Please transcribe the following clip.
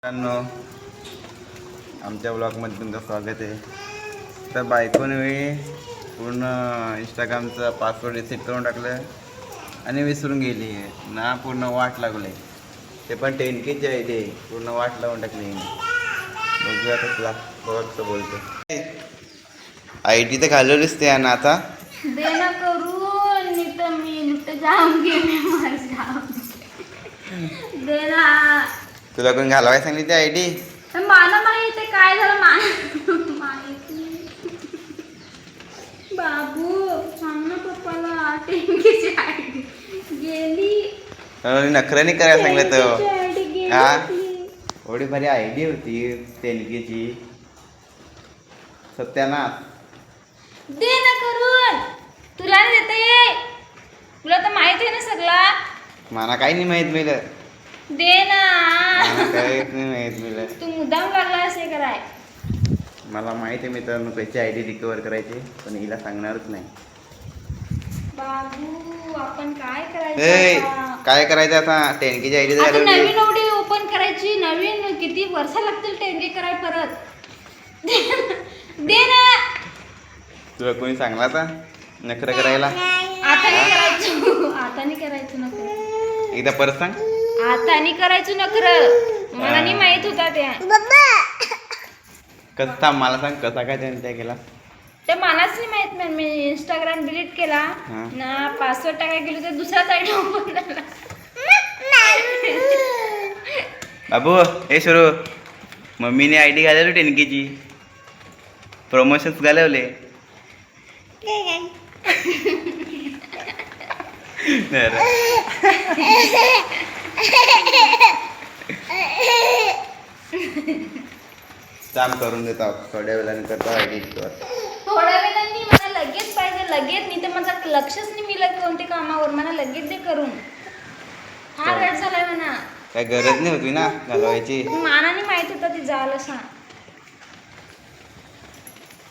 मित्रांनो, आमच्या ब्लॉगमध्ये तुमचं स्वागत आहे. तर बायकोने पूर्ण इंस्टाग्रामचा पासवर्ड रिसेट करून टाकलं आणि विसरून गेली आहे ना. पूर्ण वाट लागले, ते पण 10K आहे. ते पूर्ण वाट लावून टाकली. बघूया कसला कसं बोलतो. ID तर घालवलीच ते ना. आता देना करून मी तर जाऊंगी देना. तुला कोण घालवायला सांगली ती ID? मला माहित आहे काय झालं. माहिती बाबू सांग ना पप्पाला. 10K ID गेली. नखरं नाही करायला सांगलं तर. 10K ID गेली. हा, एवढी भारी ID होती 10K. सत्यानाश. दे ना करून. तुला देता ये. तुला तर माहित आहे ना सगळा. मला काही नाही माहित मिळलं. दे ना. काहीच नाही माहित मिळलं. तू मुद्दाम लागला असे कराय. मला माहित आहे मित्रांनो कशी ID रिकवर करायची, पण हिला सांगणारच नाही. बाबू आपण काय ए, करायचं आता? काय करायचं आता? 10K ID आता झाली. नवीन ओडी ओपन करायची. नवीन किती वर्ष लागतील 10K कराय परत. दे ना. तुला कोणी सांगला आता नखरं करायला? आता नाही करायचं. आता नाही करायचं नकर. एकदा परत सांग. आता नाही करायचं नकर. मला नाही माहित होता त्या. कसं थांब, मला सांग कसा काय त्याने त्या केला? ते मलाच नाही माहित नाही. मी इंस्टाग्राम डिलीट केला ना. पासवर्ड टाकाय गेलो तर दुसराच आयडी ओपन झाला. बाबू हे सुरू. मम्मीने ID घालवली 10K. प्रमोशन्स घालवले. काम करून देतो थोड्या वेळाने करतो ID. थोड्या वेळाने मला लगेच पाहिजे. लगेच नाही तर माझं लक्षच नाही मिळत कोणत्या कामावर. मला लगेच दे करून. हा रड झालाय म्हणा. काय गरज नाही होती ना घालवायची. मानाने माहित होता ती झालं सांग.